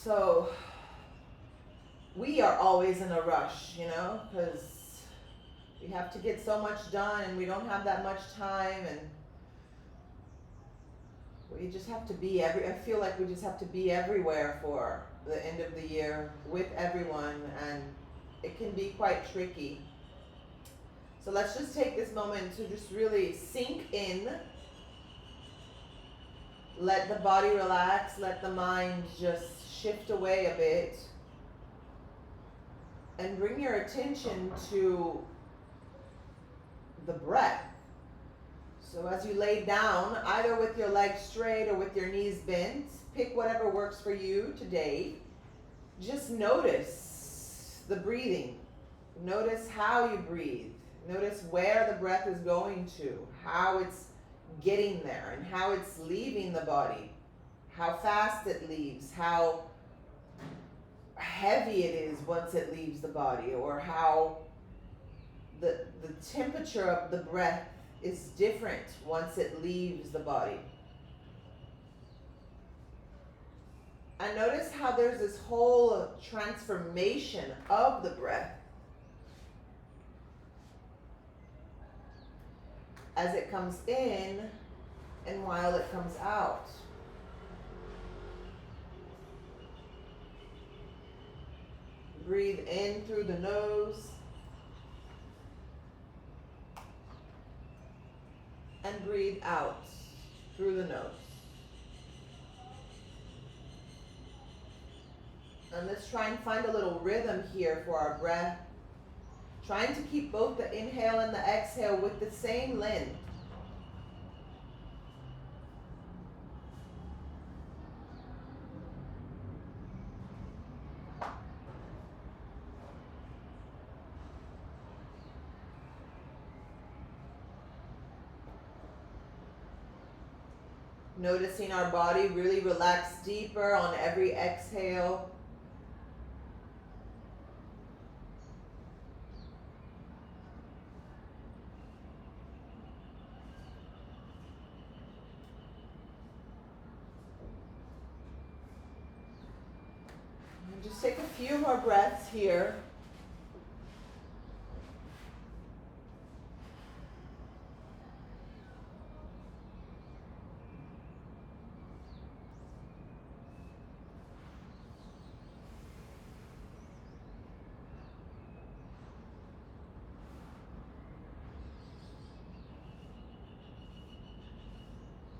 So we are always in a rush, because we have to get so much done and we don't have that much time, and we just have to be I feel like we just have to be everywhere for the end of the year with everyone, and it can be quite tricky. So let's just take this moment to just really sink in, let the body relax, let the mind just shift away a bit, and bring your attention to the breath. So as you lay down, either with your legs straight or with your knees bent, pick whatever works for you today. Just notice the breathing. Notice how you breathe. Notice where the breath is going to, how it's getting there, and how it's leaving the body, how fast it leaves, how heavy it is once it leaves the body, or how the temperature of the breath is different once it leaves the body. And notice how there's this whole transformation of the breath as it comes in and while it comes out. Breathe in through the nose and breathe out through the nose. And let's try and find a little rhythm here for our breath. Trying to keep both the inhale and the exhale with the same length. Noticing our body really relax deeper on every exhale. And just take a few more breaths here.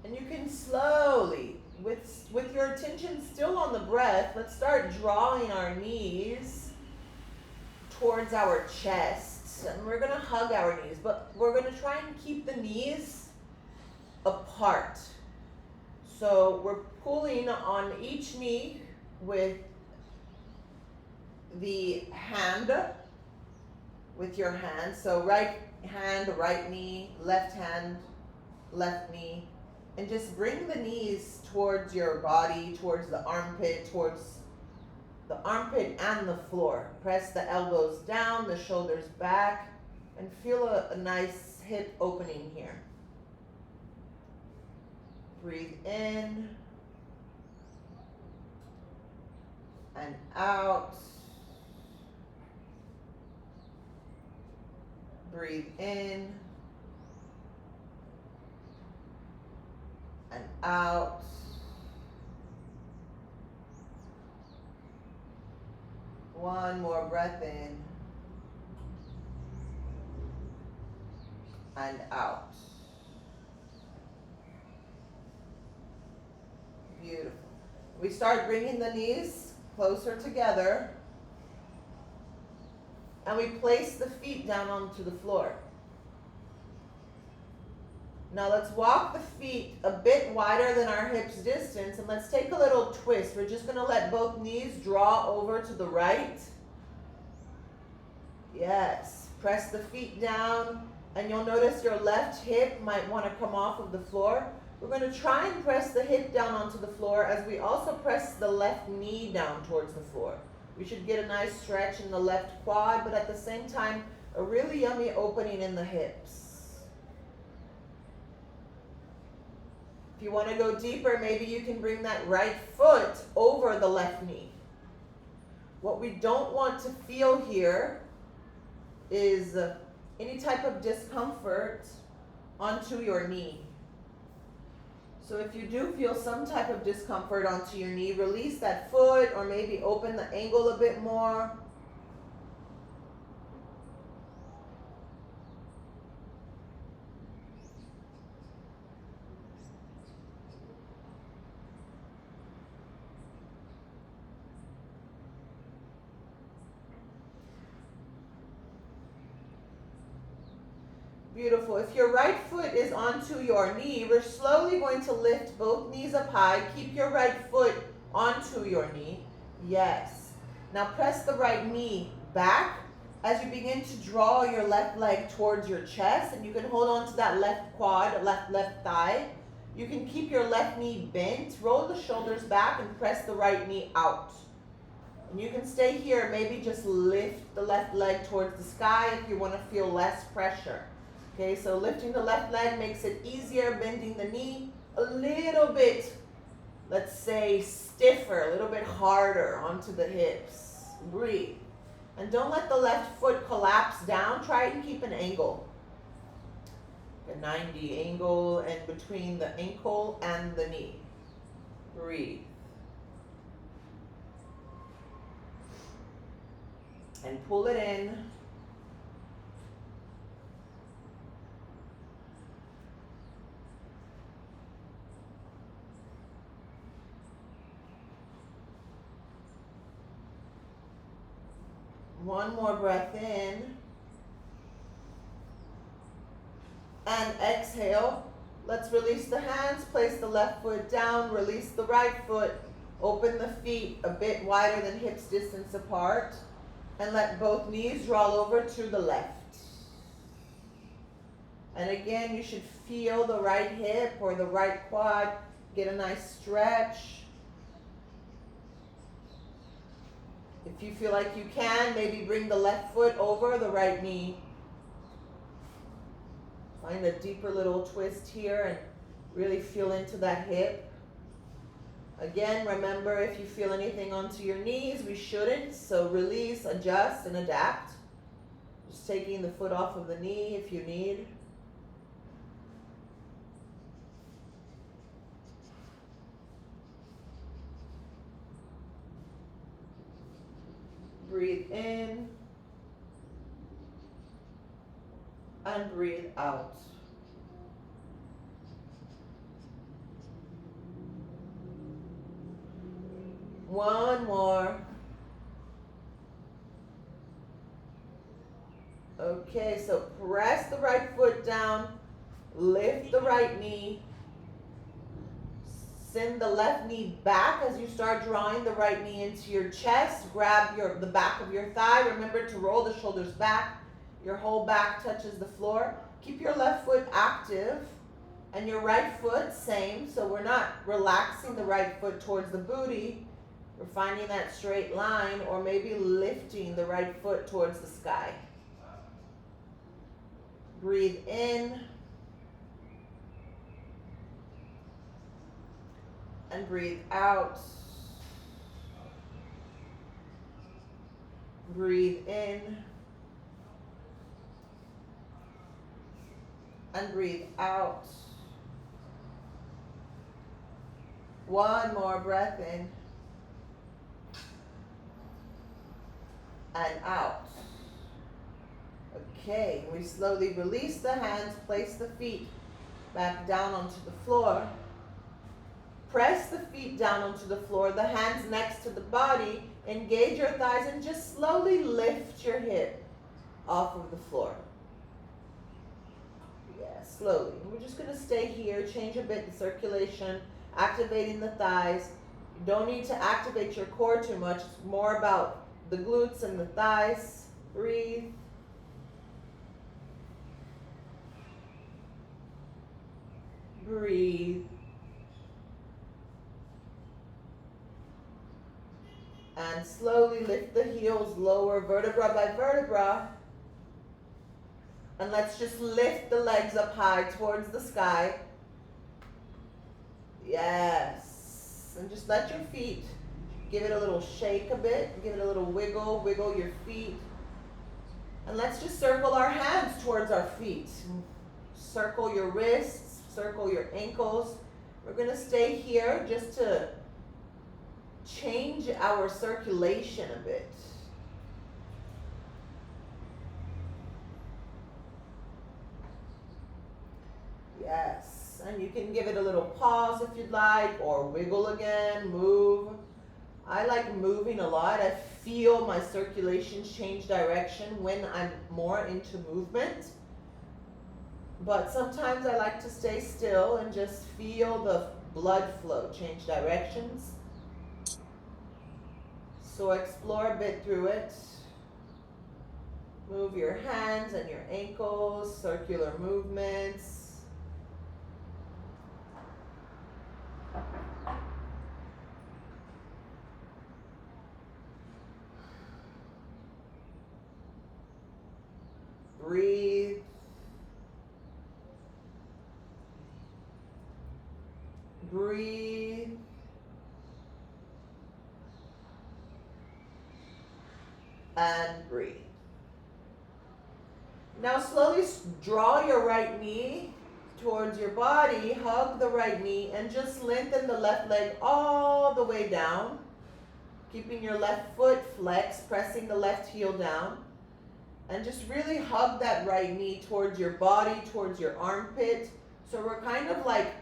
And you can slowly, with your attention still on the breath, let's start drawing our knees towards our chest. And we're going to hug our knees, but we're going to try and keep the knees apart. So we're pulling on each knee with the hand, with your hand. So right hand, right knee, left hand, left knee. And just bring the knees towards your body, towards the armpit and the floor. Press the elbows down, the shoulders back, and feel a nice hip opening here. Breathe in and out. Breathe in and out. One more breath in and out. Beautiful. We start bringing the knees closer together, and we place the feet down onto the floor. Now let's walk the feet a bit wider than our hips distance, and let's take a little twist. We're just going to let both knees draw over to the right. Yes. Press the feet down, and you'll notice your left hip might want to come off of the floor. We're going to try and press the hip down onto the floor as we also press the left knee down towards the floor. We should get a nice stretch in the left quad, but at the same time, a really yummy opening in the hips. If you want to go deeper, maybe you can bring that right foot over the left knee. What we don't want to feel here is any type of discomfort onto your knee. So if you do feel some type of discomfort onto your knee, release that foot or maybe open the angle a bit more. Beautiful. If your right foot is onto your knee, we're slowly going to lift both knees up high. Keep your right foot onto your knee. Yes. Now press the right knee back as you begin to draw your left leg towards your chest, and you can hold on to that left quad, left thigh. You can keep your left knee bent, roll the shoulders back, and press the right knee out. And you can stay here, maybe just lift the left leg towards the sky if you want to feel less pressure. Okay, so lifting the left leg makes it easier, bending the knee a little bit, let's say stiffer, a little bit harder onto the hips. Breathe. And don't let the left foot collapse down. Try and keep an angle. A 90 angle in between the ankle and the knee. Breathe. And pull it in. One more breath in. And exhale. Let's release the hands. Place the left foot down. Release the right foot. Open the feet a bit wider than hips distance apart. And let both knees roll over to the left. And again, you should feel the right hip or the right quad. Get a nice stretch. If you feel like you can, maybe bring the left foot over the right knee. Find a deeper little twist here and really feel into that hip. Again, remember, if you feel anything onto your knees, we shouldn't. So release, adjust, and adapt. Just taking the foot off of the knee if you need. Breathe in and breathe out. One more. Okay, so press the right foot down, lift the right knee, send the left knee back as you start drawing the right knee into your chest. Grab the back of your thigh. Remember to roll the shoulders back. Your whole back touches the floor. Keep your left foot active and your right foot same. So we're not relaxing the right foot towards the booty. We're finding that straight line, or maybe lifting the right foot towards the sky. Breathe in. And breathe out. Breathe in. And breathe out. One more breath in. And out. Okay, we slowly release the hands, place the feet back down onto the floor. Press the feet down onto the floor, the hands next to the body. Engage your thighs and just slowly lift your hip off of the floor. Yeah, slowly. We're just going to stay here, change a bit the circulation, activating the thighs. You don't need to activate your core too much. It's more about the glutes and the thighs. Breathe. Breathe. And slowly lift the heels lower, vertebra by vertebra. And let's just lift the legs up high towards the sky. Yes. And just let your feet, give it a little shake a bit, give it a little wiggle, wiggle your feet. And let's just circle our hands towards our feet. Circle your wrists, circle your ankles. We're going to stay here just to change our circulation a bit. Yes, and you can give it a little pause if you'd like, or wiggle again, move. I like moving a lot. I feel my circulations change direction when I'm more into movement. But sometimes I like to stay still and just feel the blood flow change directions. So explore a bit through it. Move your hands and your ankles, circular movements. Breathe. Breathe. And breathe. Now slowly draw your right knee towards your body, hug the right knee, and just lengthen the left leg all the way down. Keeping your left foot flexed, pressing the left heel down. And just really hug that right knee towards your body, towards your armpit. So we're kind of like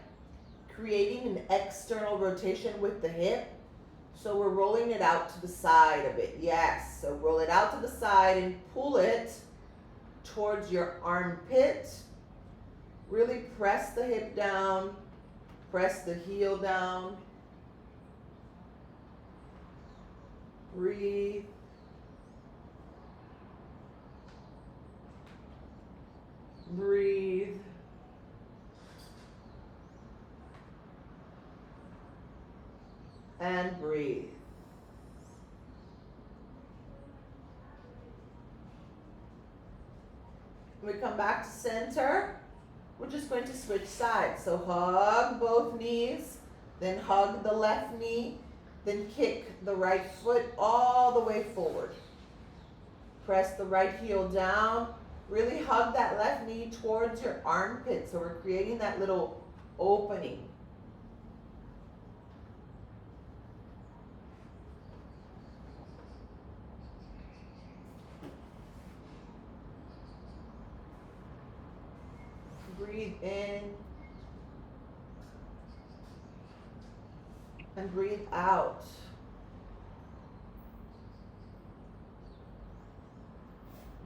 creating an external rotation with the hip. So we're rolling it out to the side a bit. Yes, so roll it out to the side and pull it towards your armpit. Really press the hip down, press the heel down. Breathe. Breathe. And breathe. When we come back to center, we're just going to switch sides. So hug both knees, then hug the left knee, then kick the right foot all the way forward. Press the right heel down. Really hug that left knee towards your armpit. So we're creating that little opening. Breathe in and breathe out.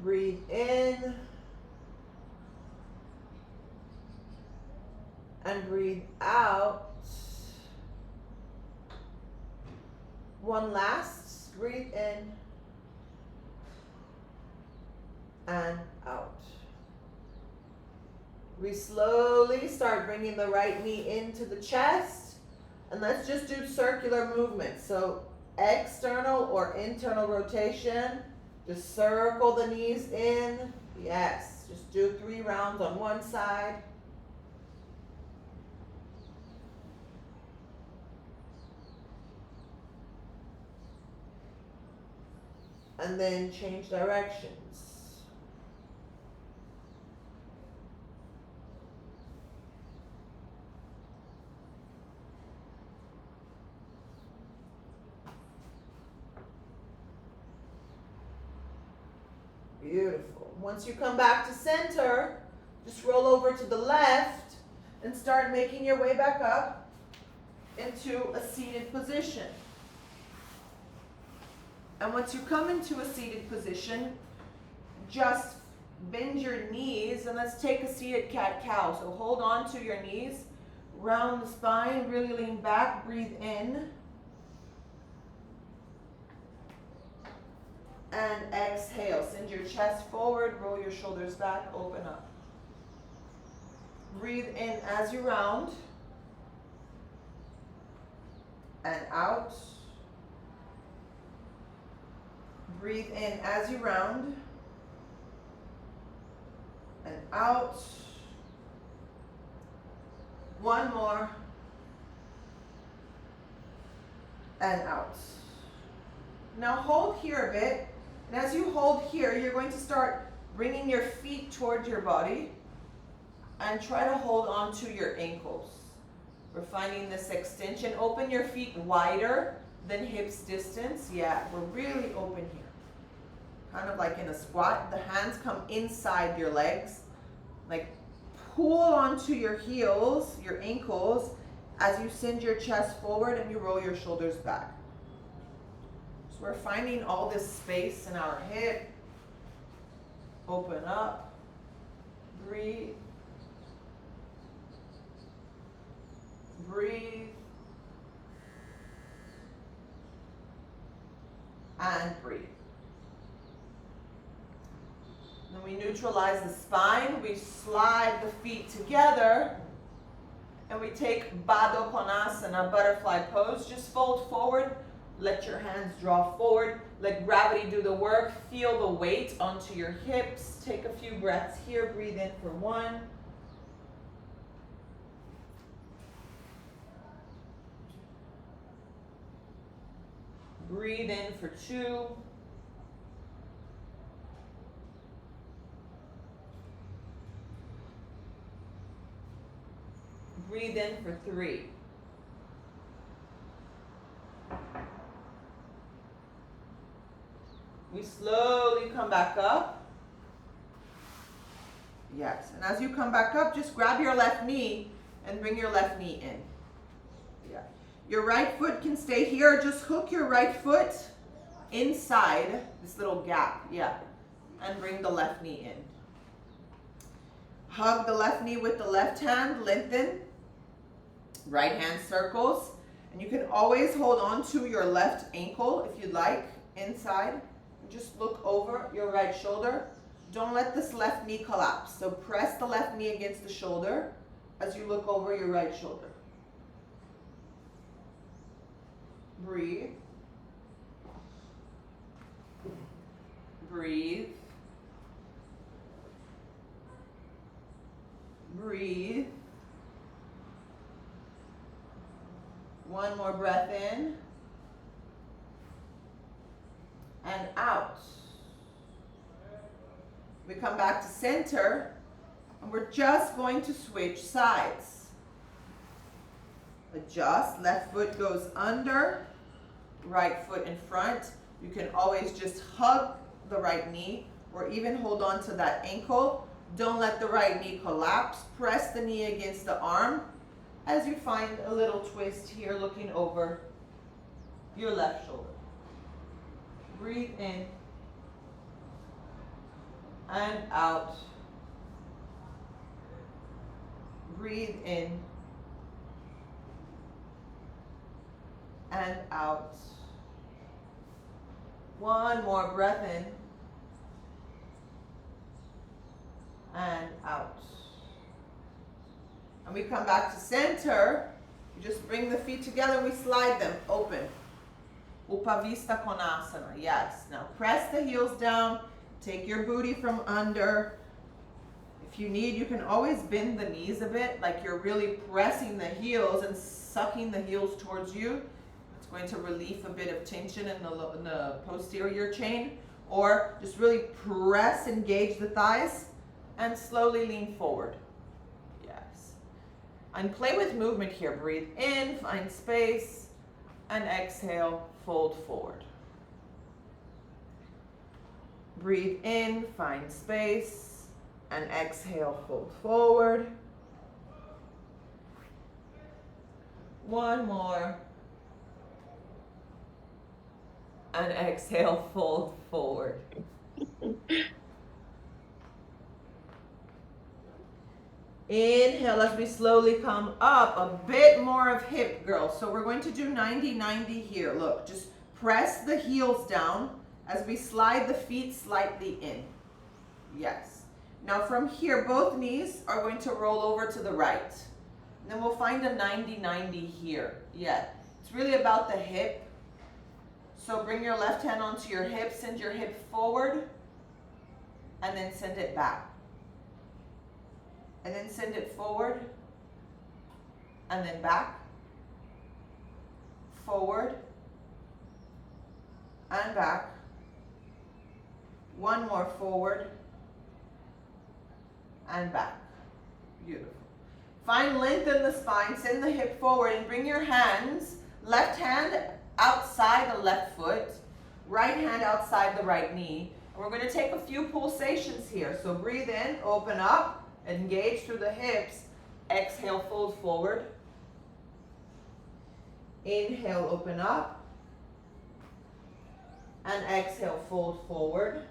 Breathe in and breathe out. One last, breathe in and out. We slowly start bringing the right knee into the chest, and let's just do circular movements. So external or internal rotation, just circle the knees in. Yes, just do 3 rounds on one side. And then change directions. Beautiful. Once you come back to center, just roll over to the left and start making your way back up into a seated position. And once you come into a seated position, just bend your knees and let's take a seated cat-cow. So hold on to your knees, round the spine, really lean back, breathe in. And exhale, send your chest forward, roll your shoulders back, open up. Breathe in as you round. And out. Breathe in as you round. And out. One more. and out. Now hold here a bit, and as you hold here, you're going to start bringing your feet towards your body and try to hold on to your ankles. We're finding this extension. Open your feet wider than hips distance. Yeah, we're really open here. Kind of like in a squat. The hands come inside your legs. Like pull onto your heels, your ankles, as you send your chest forward and you roll your shoulders back. So we're finding all this space in our hip. Open up. Breathe. Breathe. And breathe. Then we neutralize the spine. We slide the feet together. And we take Baddha Konasana, butterfly pose. Just fold forward. Let your hands draw forward. Let gravity do the work. Feel the weight onto your hips. Take a few breaths here. Breathe in for 1. Breathe in for 2. Breathe in for 3. We slowly come back up. Yes, and as you come back up, just grab your left knee and bring your left knee in. Yeah. Your right foot can stay here. Just hook your right foot inside this little gap. Yeah. And bring the left knee in. Hug the left knee with the left hand. Lengthen. Right hand circles. And you can always hold on to your left ankle if you'd like. Inside. And just look over your right shoulder. Don't let this left knee collapse. So press the left knee against the shoulder as you look over your right shoulder. Breathe. Breathe. Breathe. One more breath in. And out. We come back to center, and we're just going to switch sides. Adjust, left foot goes under, right foot in front. You can always just hug the right knee or even hold on to that ankle. Don't let the right knee collapse. Press the knee against the arm as you find a little twist here looking over your left shoulder. Breathe in and out. Breathe in and out. One more breath in and out. And we come back to center. You just bring the feet together and we slide them open. Upavista Konasana. Yes. Now press the heels down. Take your booty from under. If you need, you can always bend the knees a bit, like you're really pressing the heels and sucking the heels towards you. It's going to relieve a bit of tension in the posterior chain. Or just really press, engage the thighs, and slowly lean forward. Yes. And play with movement here. Breathe in, find space, and exhale, fold forward. Breathe in, find space, and exhale, fold forward. One more. And exhale, fold forward. Inhale as we slowly come up, a bit more of hip curl. So we're going to do 90-90 here. Look, just press the heels down as we slide the feet slightly in. Yes. Now from here, both knees are going to roll over to the right. And then we'll find a 90-90 here. Yeah. It's really about the hip. So bring your left hand onto your hip, send your hip forward, and then send it back. And then send it forward, and then back, forward, and back. One more, forward and back. Beautiful. Find length in the spine, send the hip forward and bring your hands, left hand outside the left foot, right hand outside the right knee. And we're going to take a few pulsations here. So breathe in, open up, engage through the hips. Exhale, fold forward. Inhale, open up. And exhale, fold forward.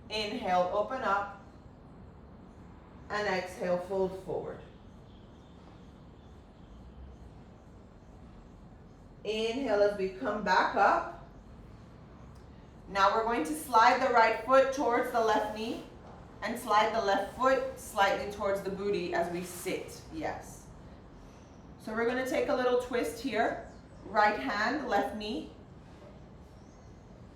Inhale, open up. And exhale, fold forward. Inhale as we come back up. Now we're going to slide the right foot towards the left knee and slide the left foot slightly towards the booty as we sit. Yes. So we're going to take a little twist here. Right hand, left knee.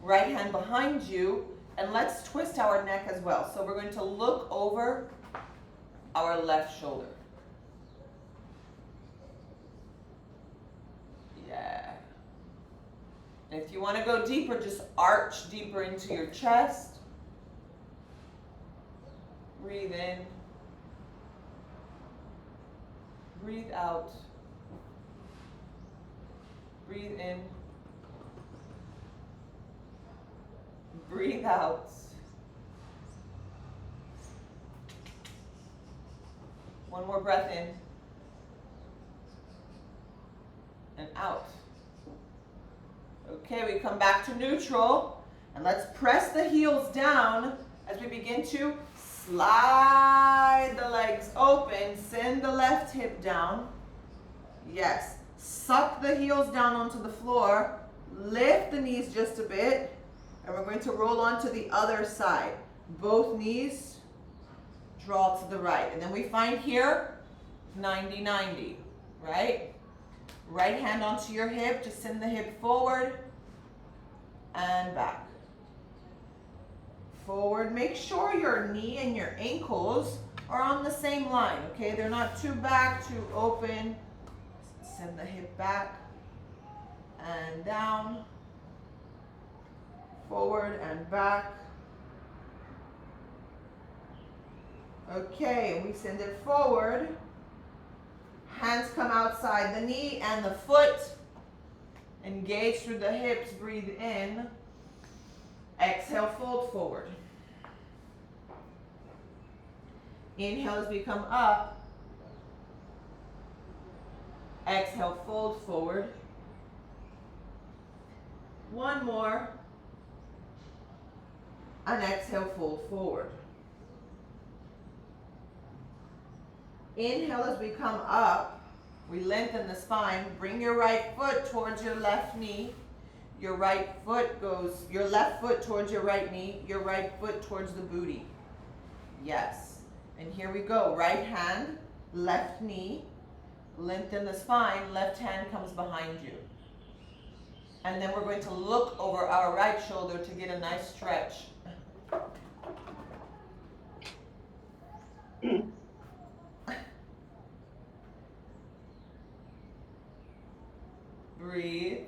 Right hand behind you. And let's twist our neck as well. So we're going to look over our left shoulder. Yeah. And if you want to go deeper, just arch deeper into your chest. Breathe in. Breathe out. Breathe in. Breathe out. One more breath in. And out. Okay, we come back to neutral. And let's press the heels down as we begin to slide the legs open. Send the left hip down. Yes. Suck the heels down onto the floor. Lift the knees just a bit. And we're going to roll onto the other side. Both knees draw to the right. And then we find here 90-90, right? Right hand onto your hip. Just send the hip forward and back. Forward. Make sure your knee and your ankles are on the same line, okay? They're not too back, too open. Send the hip back and down. Forward and back. Okay, we send it forward. Hands come outside the knee and the foot. Engage through the hips, breathe in. Exhale, fold forward. Inhale as we come up. Exhale, fold forward. One more. And exhale, fold forward. Inhale as we come up. We lengthen the spine. Bring your right foot towards your left knee. Your left foot towards your right knee. Your right foot towards the booty. Yes. And here we go. Right hand, left knee. Lengthen the spine. Left hand comes behind you. And then we're going to look over our right shoulder to get a nice stretch. Breathe.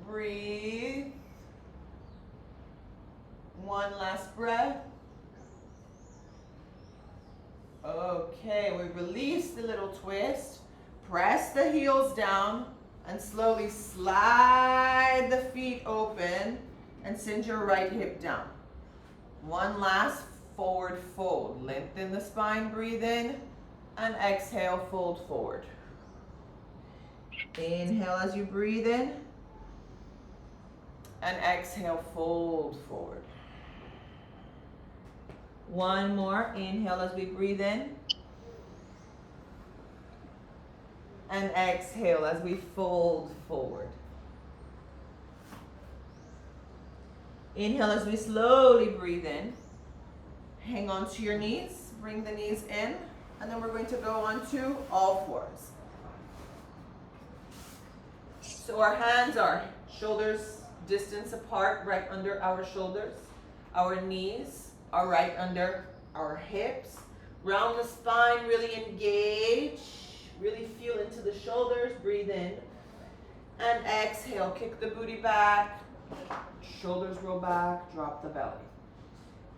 Breathe. One last breath. Okay, we release the little twist. Press the heels down and slowly slide the feet open and send your right hip down. One last forward fold. Lengthen the spine, breathe in, and exhale, fold forward. Inhale as you breathe in, and exhale, fold forward. One more, inhale as we breathe in, and exhale as we fold forward. Inhale as we slowly breathe in. Hang on to your knees, bring the knees in, and then we're going to go on to all fours. So our hands are shoulders distance apart, right under our shoulders. Our knees are right under our hips. Round the spine, really engage. Really feel into the shoulders, breathe in. And exhale, kick the booty back. Shoulders roll back, drop the belly.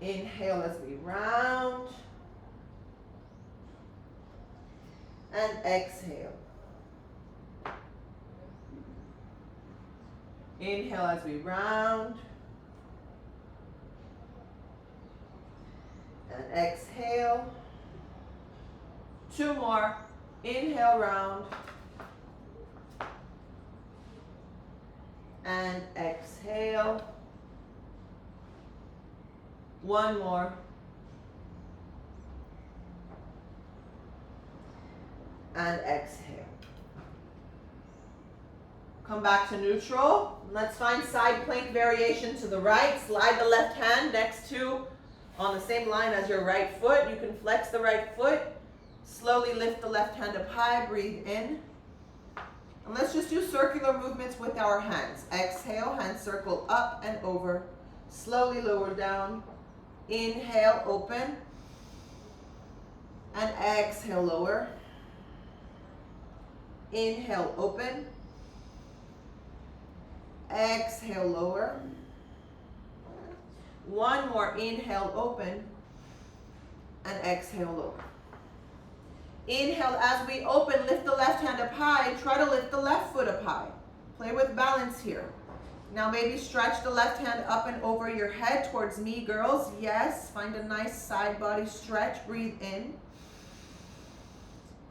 Inhale as we round. And exhale. Inhale as we round. And exhale. 2 more. Inhale, round. And exhale. 1 more. And exhale. Come back to neutral. Let's find side plank variation to the right. Slide the left hand next to, on the same line as your right foot. You can flex the right foot. Slowly lift the left hand up high. Breathe in. And let's just do circular movements with our hands. Exhale, hands circle up and over. Slowly lower down. Inhale, open. And exhale, lower. Inhale, open. Exhale, lower. 1 more. Inhale, open. And exhale, lower. Inhale as we open, lift the left hand up high. Try to lift the left foot up high. Play with balance here. Now maybe stretch the left hand up and over your head towards me, girls. Yes, find a nice side body stretch. Breathe in.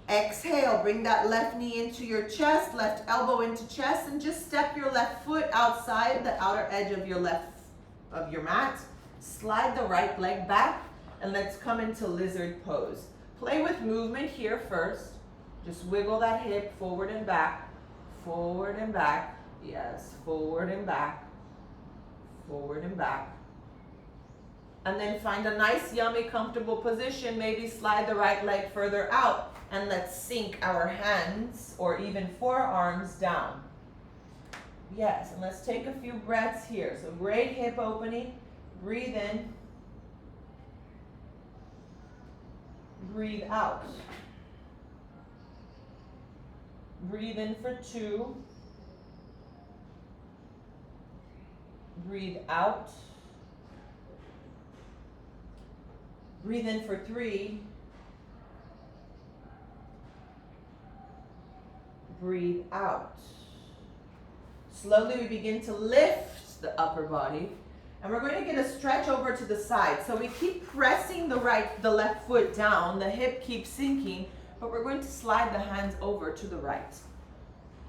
Exhale, bring that left knee into your chest, left elbow into chest, and just step your left foot outside the outer edge of your mat. Slide the right leg back, and let's come into lizard pose. Play with movement here first. Just wiggle that hip forward and back, forward and back. Yes, forward and back, forward and back. And then find a nice, yummy, comfortable position. Maybe slide the right leg further out. And let's sink our hands or even forearms down. Yes, and let's take a few breaths here. So great hip opening. Breathe in. Breathe out. Breathe in for 2. Breathe out. Breathe in for 3. Breathe out. Slowly we begin to lift the upper body, and we're going to get a stretch over to the side. So we keep pressing the left foot down, the hip keeps sinking, but we're going to slide the hands over to the right.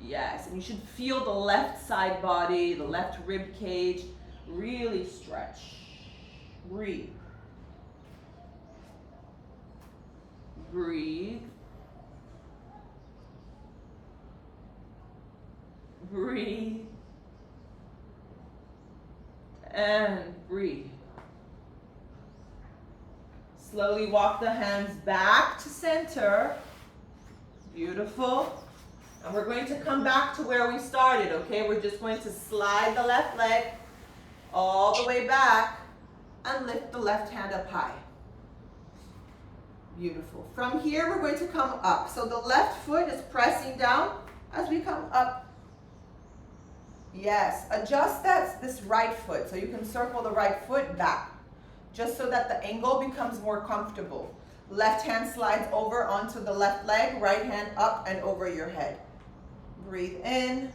Yes, and you should feel the left side body, the left rib cage, really stretch. Breathe. Breathe. Breathe. And breathe. Slowly walk the hands back to center. Beautiful. And we're going to come back to where we started, okay? We're just going to slide the left leg all the way back and lift the left hand up high. Beautiful. From here, we're going to come up. So the left foot is pressing down as we come up. Yes, adjust this right foot so you can circle the right foot back, just so that the angle becomes more comfortable. Left hand slides over onto the left leg, right hand up and over your head. Breathe in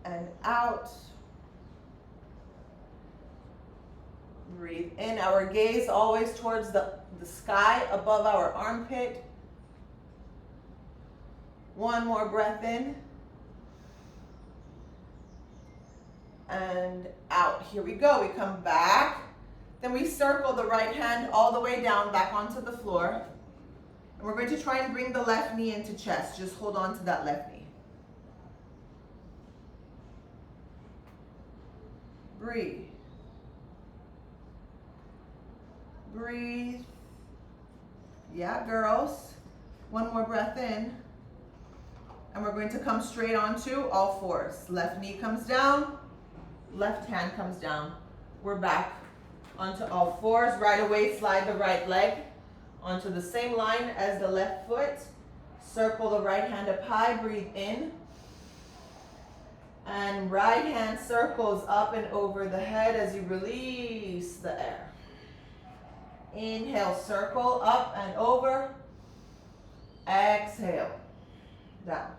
and out. Breathe in, our gaze always towards the sky above our armpit. 1 more breath in. And out. Here we go. We come back. Then we circle the right hand all the way down, back onto the floor. And we're going to try and bring the left knee into chest. Just hold on to that left knee. Breathe. Breathe. Yeah, girls. 1 more breath in. And we're going to come straight onto all fours. Left knee comes down. Left hand comes down. We're back onto all fours. Right away, slide the right leg onto the same line as the left foot. Circle the right hand up high, breathe in. And right hand circles up and over the head as you release the air. Inhale, circle up and over. Exhale, down.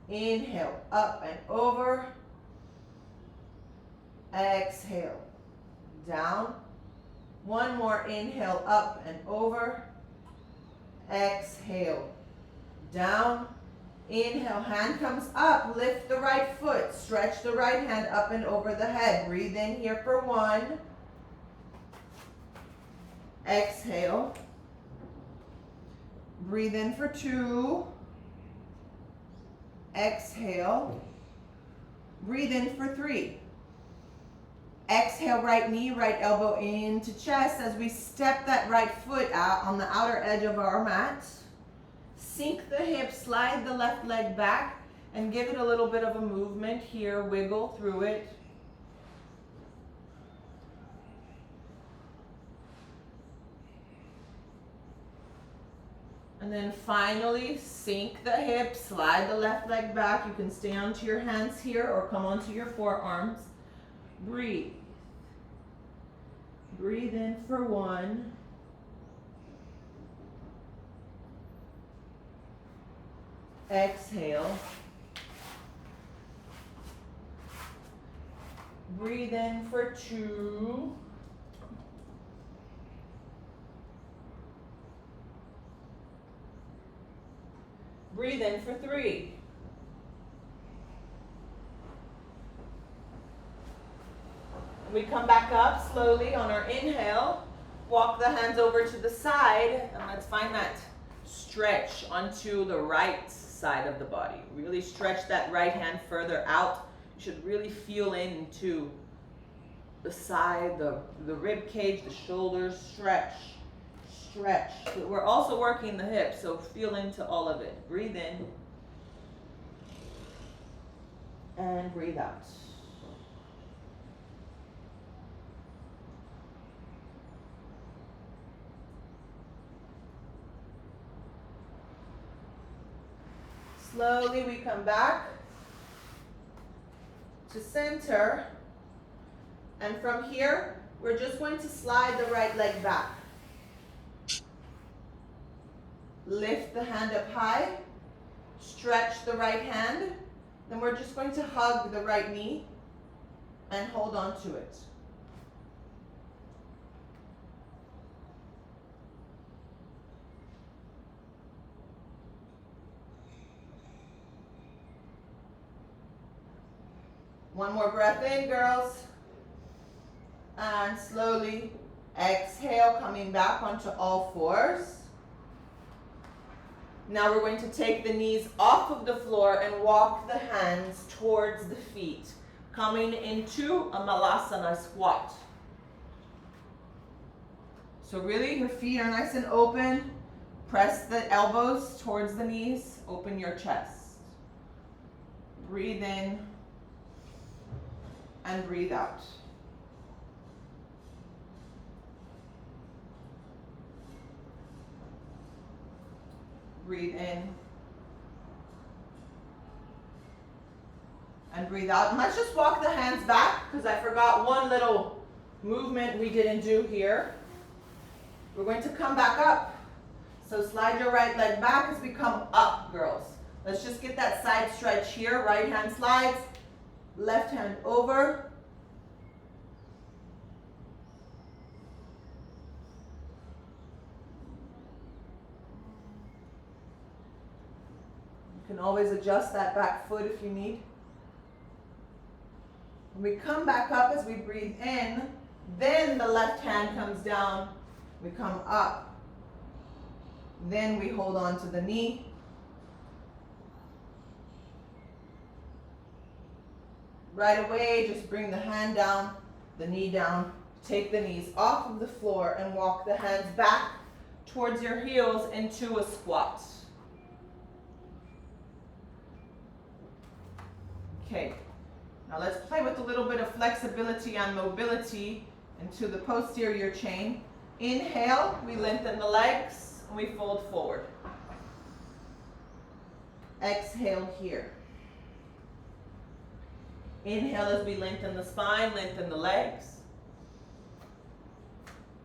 Inhale, up and over. Exhale, down. One more inhale, up and over. Exhale, down. Inhale, hand comes up, lift the right foot, stretch the right hand up and over the head. Breathe in here for 1. Exhale. Breathe in for 2. Exhale. Breathe in for 3. Exhale, right knee, right elbow into chest as we step that right foot out on the outer edge of our mat. Sink the hips, slide the left leg back, and give it a little bit of a movement here. Wiggle through it. And then finally, sink the hips, slide the left leg back. You can stay onto your hands here or come onto your forearms. Breathe. Breathe in for 1. Exhale. Breathe in for 2. Breathe in for 3. We come back up slowly on our inhale. Walk the hands over to the side, and let's find that stretch onto the right side of the body. Really stretch that right hand further out. You should really feel into the side, the rib cage, the shoulders. Stretch, stretch. We're also working the hips, so feel into all of it. Breathe in and breathe out. Slowly we come back to center, and from here we're just going to slide the right leg back. Lift the hand up high, stretch the right hand, then we're just going to hug the right knee and hold on to it. One more breath in, girls. And slowly exhale, coming back onto all fours. Now we're going to take the knees off of the floor and walk the hands towards the feet, coming into a Malasana squat. So really your feet are nice and open. Press the elbows towards the knees. Open your chest. Breathe in and breathe out. Breathe in and breathe out. And let's just walk the hands back because I forgot one little movement we didn't do here. We're going to come back up. So slide your right leg back as we come up, girls. Let's just get that side stretch here. Right hand slides. Left hand over. You can always adjust that back foot if you need. When we come back up as we breathe in, then the left hand comes down. We come up. Then we hold on to the knee. Right away, just bring the hand down, the knee down. Take the knees off of the floor and walk the hands back towards your heels into a squat. Okay, now let's play with a little bit of flexibility and mobility into the posterior chain. Inhale, we lengthen the legs, and we fold forward. Exhale here. Inhale as we lengthen the spine, lengthen the legs.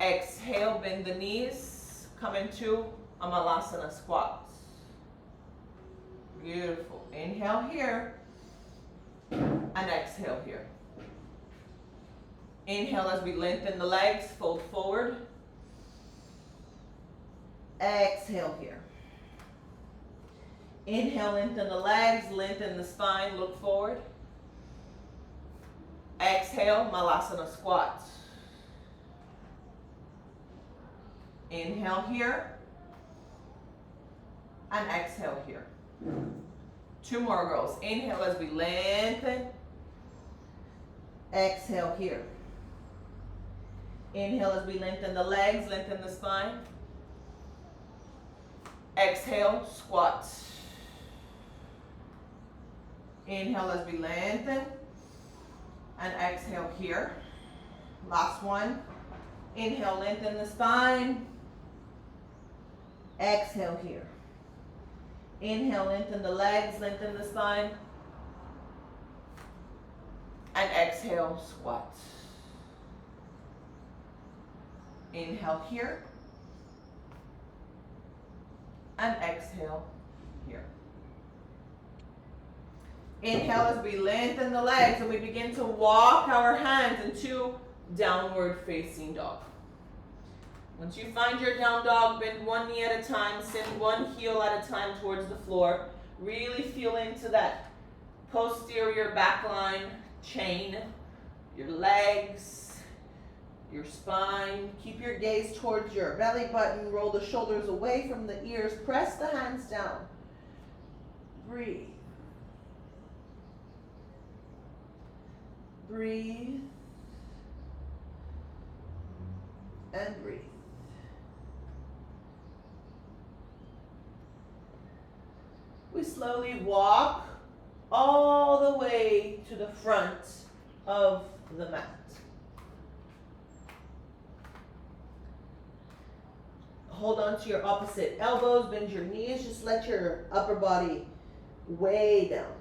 Exhale, bend the knees, come into a Malasana squat. Beautiful. Inhale here, and exhale here. Inhale as we lengthen the legs, fold forward. Exhale here. Inhale, lengthen the legs, lengthen the spine, look forward. Exhale, Malasana squat. Inhale here, and exhale here. 2 more girls. Inhale as we lengthen. Exhale here. Inhale as we lengthen the legs, lengthen the spine. Exhale, squat. Inhale as we lengthen. And exhale here. Last one. Inhale, lengthen the spine. Exhale here. Inhale, lengthen the legs, lengthen the spine. And exhale, squat. Inhale here. And exhale here. Inhale as we lengthen the legs and we begin to walk our hands into downward facing dog. Once you find your down dog, bend one knee at a time, send one heel at a time towards the floor. Really feel into that posterior back line chain, your legs, your spine. Keep your gaze towards your belly button. Roll the shoulders away from the ears. Press the hands down. Breathe. Breathe. And breathe. We slowly walk all the way to the front of the mat. Hold on to your opposite elbows, bend your knees, just let your upper body way down.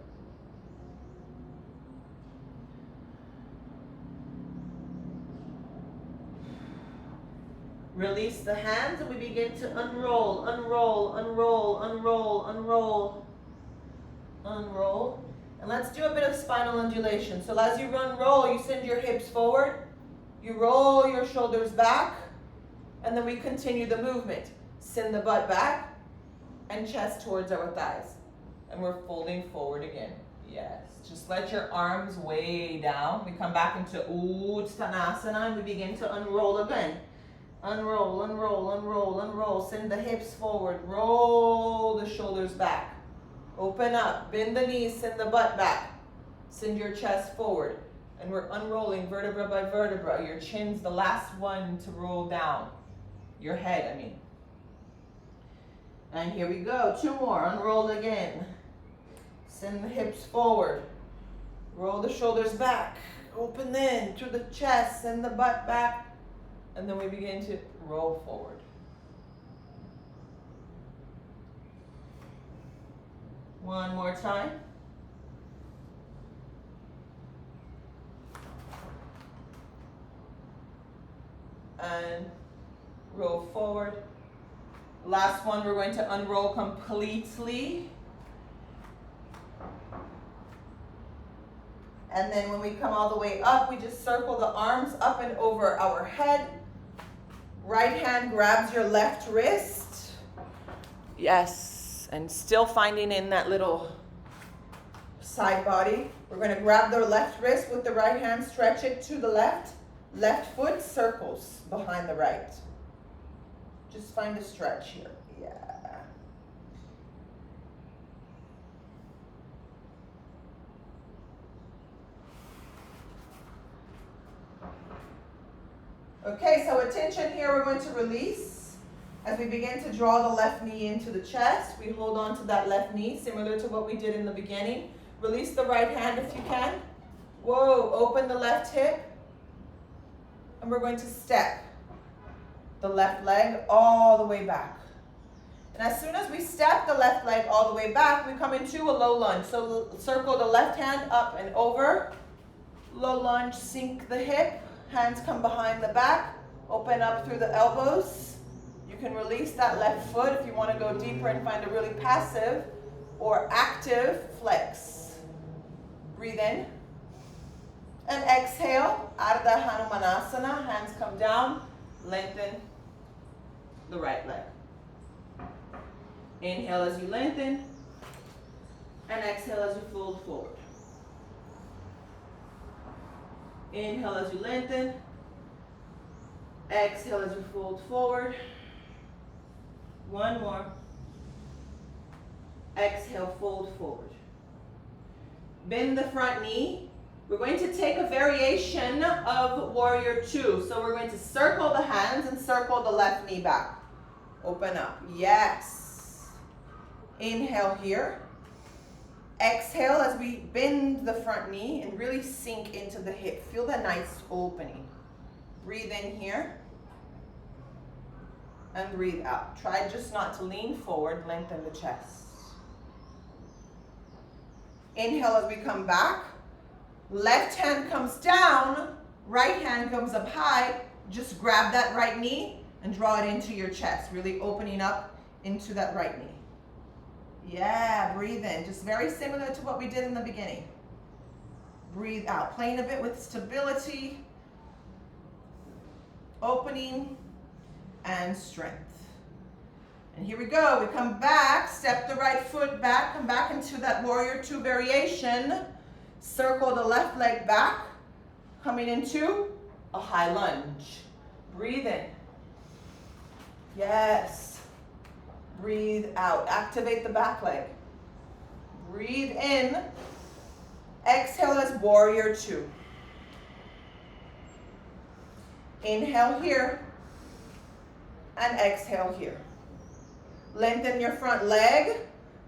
Release the hands and we begin to unroll, unroll, unroll, unroll, unroll, unroll. And let's do a bit of spinal undulation. So as you unroll, you send your hips forward, you roll your shoulders back, and then we continue the movement. Send the butt back and chest towards our thighs. And we're folding forward again. Yes, just let your arms way down. We come back into Uttanasana and we begin to unroll again. Unroll, unroll, unroll, unroll. Send the hips forward. Roll the shoulders back. Open up. Bend the knees. Send the butt back. Send your chest forward. And we're unrolling vertebra by vertebra. Your chin's the last one to roll down. Your head, I mean. And here we go. 2 more. Unroll again. Send the hips forward. Roll the shoulders back. Open in to the chest. Send the butt back. And then we begin to roll forward. One more time. And roll forward. Last one, we're going to unroll completely. And then when we come all the way up, we just circle the arms up and over our head. Right hand grabs your left wrist. Yes, and still finding in that little side body. We're going to grab the left wrist with the right hand, stretch it to the left. Left foot circles behind the right. Just find a stretch here. Yeah. Okay, so attention here, we're going to release. As we begin to draw the left knee into the chest, we hold on to that left knee, similar to what we did in the beginning. Release the right hand if you can. Whoa, open the left hip. And we're going to step the left leg all the way back. And as soon as we step the left leg all the way back, we come into a low lunge. So circle the left hand up and over. Low lunge, sink the hip. Hands come behind the back. Open up through the elbows. You can release that left foot if you want to go deeper and find a really passive or active flex. Breathe in. And exhale, Ardha Hanumanasana. Hands come down. Lengthen the right leg. Inhale as you lengthen, and exhale as you fold forward. Inhale as you lengthen, exhale as you fold forward. One more. Exhale, fold forward. Bend the front knee. We're going to take a variation of Warrior Two. So we're going to circle the hands and circle the left knee back. Open up. Yes. Inhale here. Exhale as we bend the front knee and really sink into the hip. Feel that nice opening. Breathe in here. And breathe out. Try just not to lean forward, lengthen the chest. Inhale as we come back. Left hand comes down, right hand comes up high. Just grab that right knee and draw it into your chest, really opening up into that right knee. Yeah, breathe in. Just very similar to what we did in the beginning. Breathe out. Playing a bit with stability, opening, and strength. And here we go. We come back, step the right foot back, come back into that Warrior Two variation. Circle the left leg back, coming into a high lunge. Breathe in. Yes. Breathe out. Activate the back leg. Breathe in. Exhale as Warrior Two. Inhale here. And exhale here. Lengthen your front leg.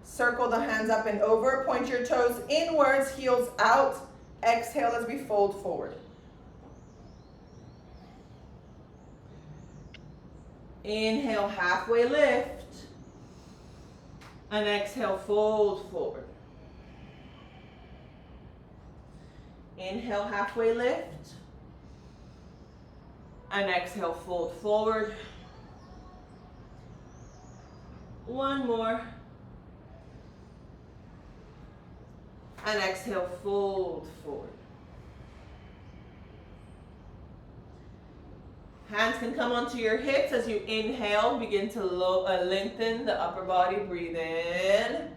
Circle the hands up and over. Point your toes inwards, heels out. Exhale as we fold forward. Inhale, halfway lift. And exhale, fold forward. Inhale, halfway lift. And exhale, fold forward. One more. And exhale, fold forward. Hands can come onto your hips as you inhale. Begin to lengthen the upper body. Breathe in.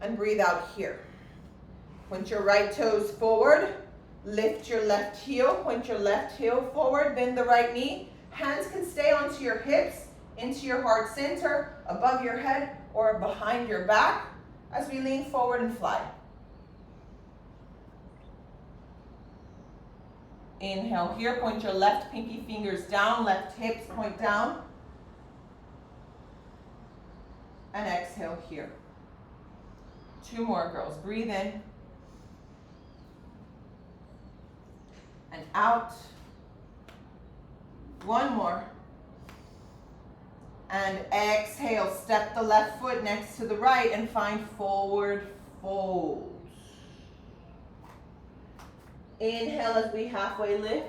And breathe out here. Point your right toes forward. Lift your left heel. Point your left heel forward. Bend the right knee. Hands can stay onto your hips, into your heart center, above your head, or behind your back as we lean forward and fly. Inhale here, point your left pinky fingers down, left hips point down. And exhale here. Two more, girls. Breathe in. And out. One more. And exhale, step the left foot next to the right and find forward fold. Inhale as we halfway lift.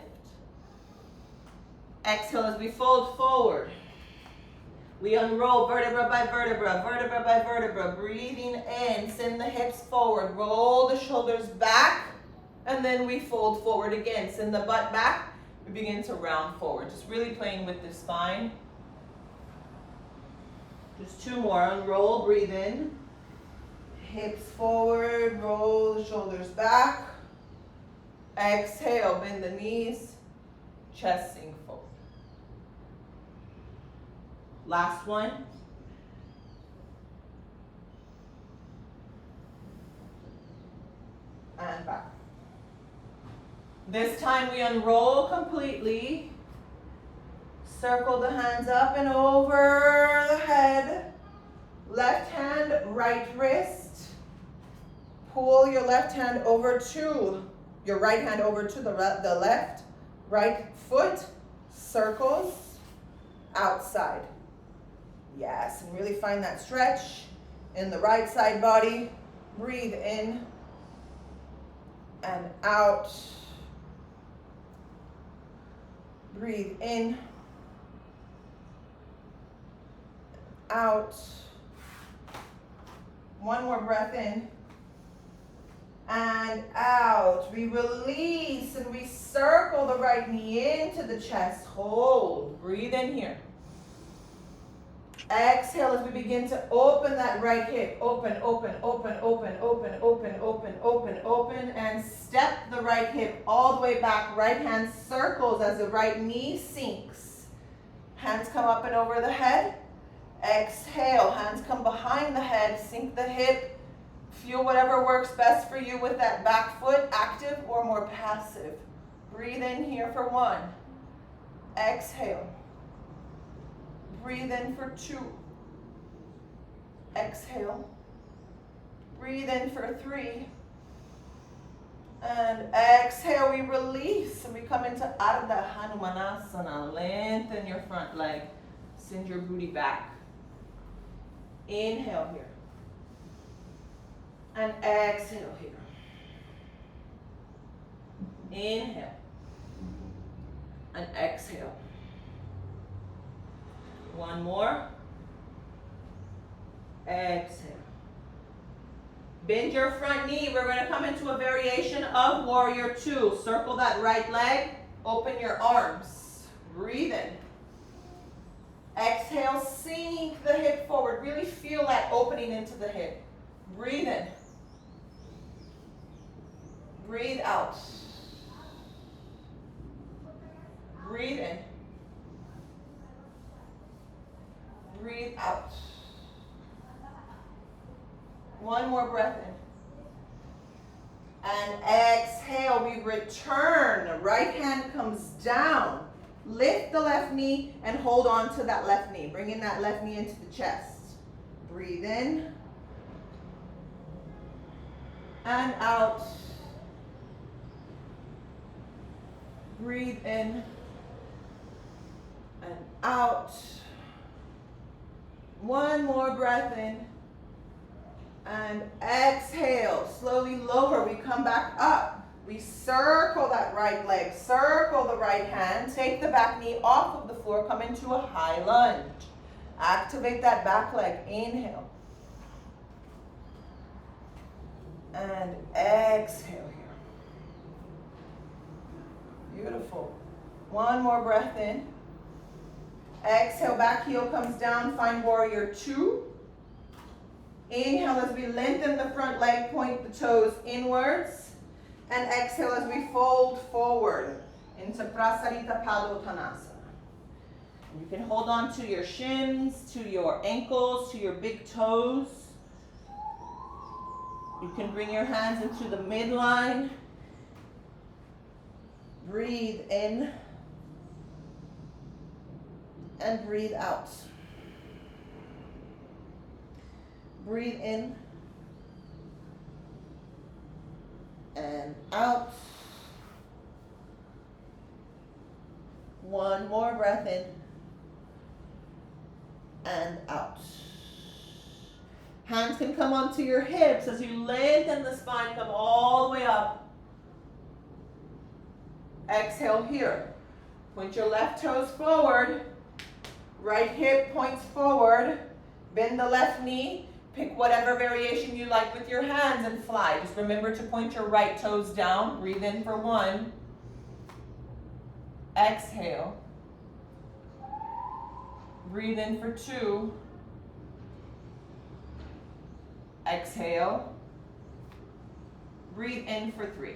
Exhale as we fold forward. We unroll vertebra by vertebra, vertebra by vertebra. Breathing in, send the hips forward. Roll the shoulders back. And then we fold forward again. Send the butt back. We begin to round forward. Just really playing with the spine. Just two more. Unroll, breathe in. Hips forward, roll the shoulders back. Exhale, bend the knees, chest sink forward. Last one. And back. This time we unroll completely. Circle the hands up and over the head. Left hand, right wrist. Pull your left hand over to your right hand over to the left. Right foot circles outside. Yes, and really find that stretch in the right side body. Breathe in and out. Breathe in, out. One more breath in and out. We release and we circle the right knee into the chest. Hold. Breathe in here. Exhale as we begin to open that right hip. Open, open, open, open, open, open, open, open, open. And step the right hip all the way back. Right hand circles as the right knee sinks. Hands come up and over the head. Exhale. Hands come behind the head. Sink the hip. Feel whatever works best for you with that back foot, active or more passive. Breathe in here for 1. Exhale. Breathe in for 2. Exhale. Breathe in for 3. And exhale, we release. And we come into Ardha Hanumanasana. Lengthen your front leg. Send your booty back. Inhale here. And exhale here. Inhale. And exhale. One more. Exhale. Bend your front knee. We're going to come into a variation of Warrior 2. Circle that right leg. Open your arms. Breathe in. Exhale. Sink the hip forward. Really feel that opening into the hip. Breathe in. Breathe out. Breathe in. Breathe out. One more breath in. And exhale, we return. Right hand comes down. Lift the left knee and hold on to that left knee. Bringing that left knee into the chest. Breathe in. And out. Breathe in. And out. One more breath in. And exhale. Slowly lower. We come back up. We circle that right leg. Circle the right hand. Take the back knee off of the floor. Come into a high lunge. Activate that back leg. Inhale. And exhale here. Beautiful. One more breath in. Exhale, back heel comes down. Find Warrior 2. Inhale as we lengthen the front leg, point the toes inwards. And exhale as we fold forward into Prasarita Padottanasana. You can hold on to your shins, to your ankles, to your big toes. You can bring your hands into the midline. Breathe in. And breathe out. Breathe in. And out. One more breath in. And out. Hands can come onto your hips as you lengthen the spine, come all the way up. Exhale here. Point your left toes forward. Right hip points forward. Bend the left knee. Pick whatever variation you like with your hands and fly. Just remember to point your right toes down. Breathe in for 1. Exhale. Breathe in for 2. Exhale. Breathe in for 3.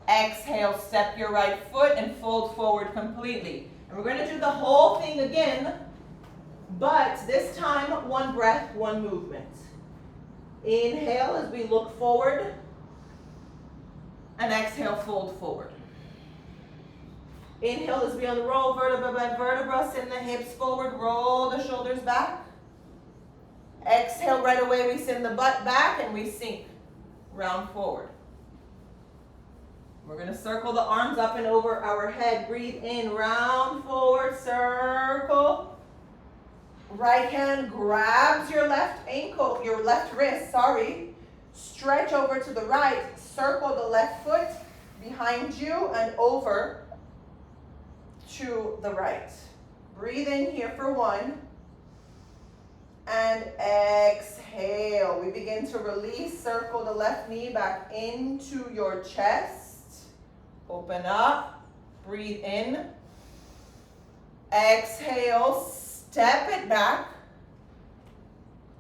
Exhale, step your right foot and fold forward completely. And we're going to do the whole thing again, but this time 1 breath, 1 movement. Inhale as we look forward, and exhale, fold forward. Inhale as we unroll vertebra by vertebra, send the hips forward, roll the shoulders back. Exhale, right away we send the butt back and we sink, round forward. We're gonna circle the arms up and over our head. Breathe in, round forward, circle. Right hand grabs your left ankle, your left wrist, sorry. Stretch over to the right, circle the left foot behind you and over to the right. Breathe in here for 1. And exhale. We begin to release. Circle the left knee back into your chest. Open up. Breathe in. Exhale. Step it back.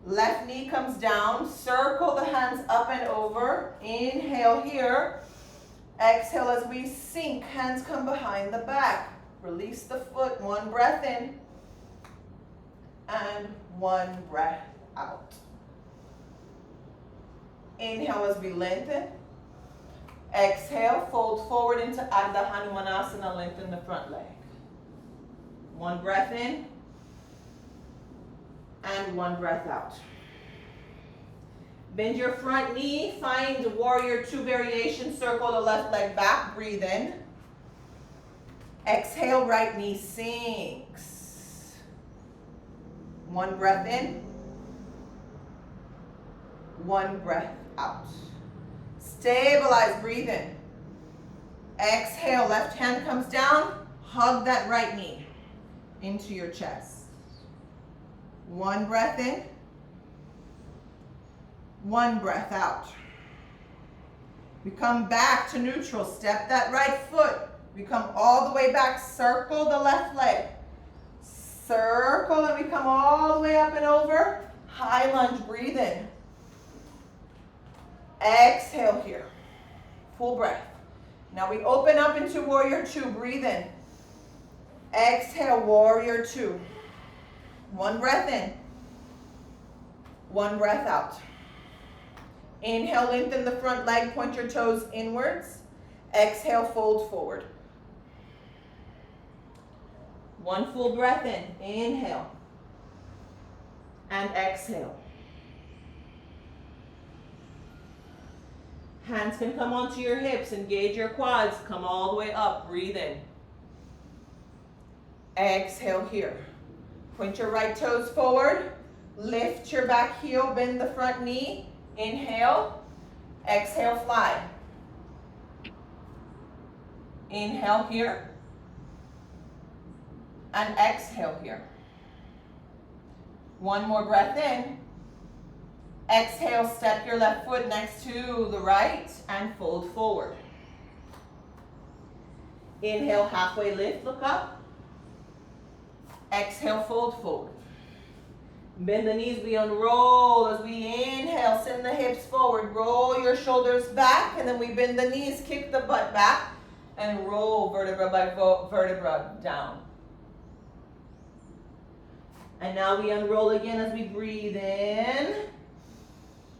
Left knee comes down. Circle the hands up and over. Inhale here. Exhale as we sink. Hands come behind the back. Release the foot. 1 breath in. And 1 breath out. Inhale as we lengthen. Exhale, fold forward into Ardha Hanumanasana, lengthen the front leg. 1 breath in. And 1 breath out. Bend your front knee, find warrior 2 variation, circle the left leg back, breathe in. Exhale, right knee sinks. 1 breath in, 1 breath out. Stabilize, breathe in. Exhale, left hand comes down, hug that right knee into your chest. 1 breath in, 1 breath out. We come back to neutral, step that right foot. We come all the way back, circle the left leg. Circle and we come all the way up and over. High lunge, breathe in. Exhale here. Full breath. Now we open up into warrior 2, breathe in. Exhale, warrior 2. 1 breath in. 1 breath out. Inhale, lengthen the front leg, point your toes inwards. Exhale, fold forward. 1 full breath in, inhale, and exhale. Hands can come onto your hips, engage your quads, come all the way up, breathe in. Exhale here. Point your right toes forward, lift your back heel, bend the front knee, inhale, exhale, fly. Inhale here. And exhale here. 1 more breath in. Exhale, step your left foot next to the right and fold forward. Inhale, halfway lift, look up. Exhale, fold forward. Bend the knees, we unroll as we inhale, send the hips forward, roll your shoulders back, and then we bend the knees, kick the butt back, and roll vertebra by vertebra down. And now we unroll again as we breathe in.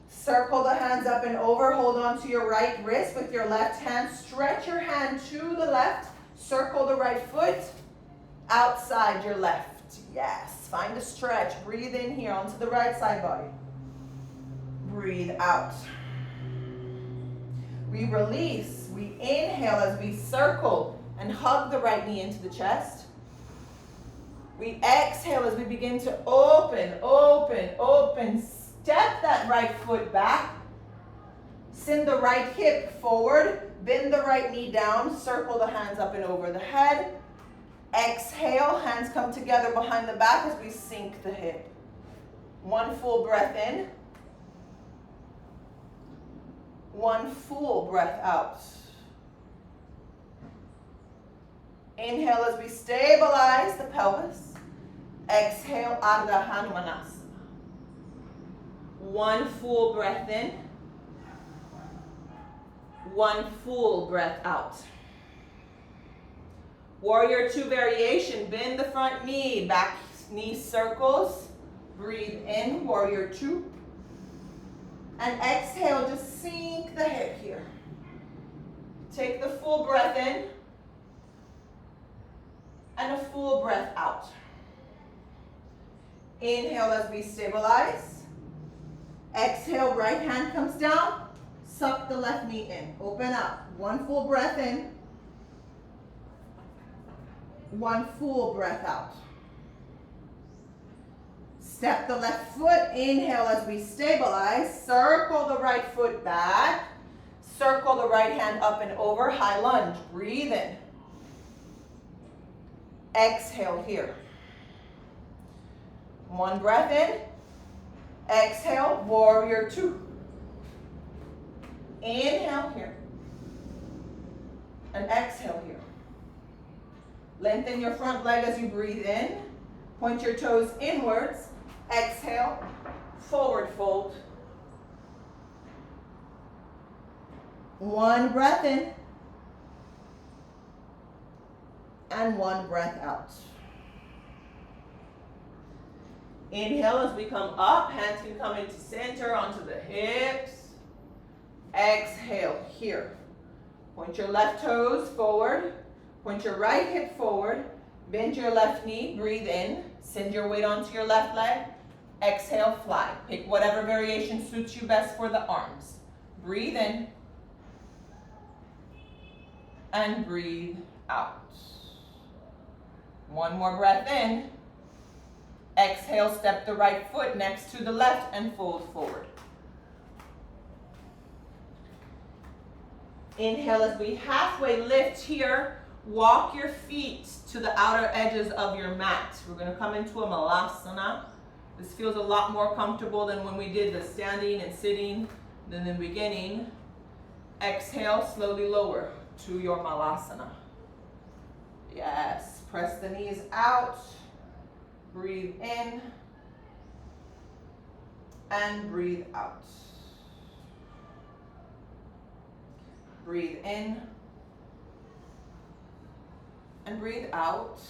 Circle the hands up and over. Hold on to your right wrist with your left hand. Stretch your hand to the left. Circle the right foot outside your left. Yes. Find a stretch. Breathe in here onto the right side body. Breathe out. We release. We inhale as we circle and hug the right knee into the chest. We exhale as we begin to open, open, open. Step that right foot back. Send the right hip forward. Bend the right knee down. Circle the hands up and over the head. Exhale, hands come together behind the back as we sink the hip. 1 full breath in. 1 full breath out. Inhale as we stabilize the pelvis. Exhale, Ardha Hanumanasana. 1 full breath in. 1 full breath out. Warrior 2 variation. Bend the front knee, back knee circles. Breathe in, warrior 2. And exhale, just sink the hip here. Take the full breath in. And a full breath out. Inhale as we stabilize. Exhale, right hand comes down. Suck the left knee in. Open up. One full breath in. One full breath out. Step the left foot. Inhale as we stabilize. Circle the right foot back. Circle the right hand up and over. High lunge. Breathe in. Exhale here. One breath in. Exhale. Warrior two. Inhale here. And exhale here. Lengthen your front leg as you breathe in. Point your toes inwards. Exhale. Forward fold. One breath in. And one breath out. Inhale as we come up. Hands can come into center, onto the hips. Exhale here. Point your left toes forward. Point your right hip forward. Bend your left knee. Breathe in. Send your weight onto your left leg. Exhale, fly. Pick whatever variation suits you best for the arms. Breathe in. And breathe out. One more breath in. Exhale, step the right foot next to the left and fold forward. Inhale as we halfway lift here. Walk your feet to the outer edges of your mat. We're going to come into a malasana. This feels a lot more comfortable than when we did the standing and sitting in the beginning. Exhale, slowly lower to your malasana. Yes, press the knees out. Breathe in. And breathe out. Breathe in. And breathe out.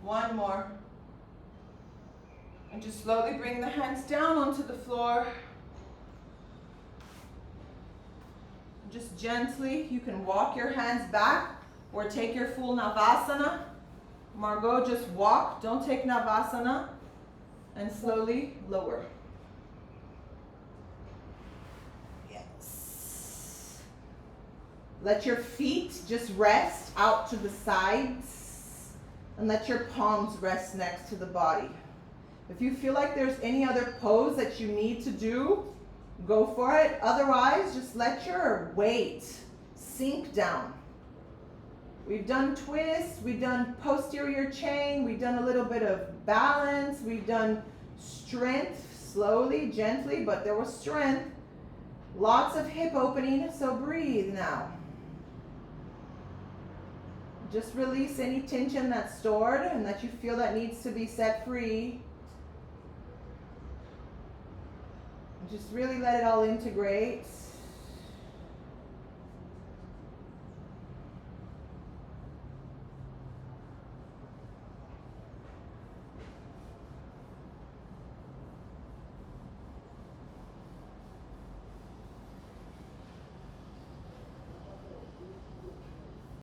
One more. And just slowly bring the hands down onto the floor. Just gently, you can walk your hands back or take your full Navasana. Margot, just walk, don't take Navasana. And slowly lower. Yes. Let your feet just rest out to the sides. And let your palms rest next to the body. If you feel like there's any other pose that you need to do, go for it. Otherwise, just let your weight sink down. We've done twists, we've done posterior chain, we've done a little bit of balance, we've done strength, slowly, gently, but there was strength. Lots of hip opening, so breathe now. Just release any tension that's stored and that you feel that needs to be set free. Just really let it all integrate.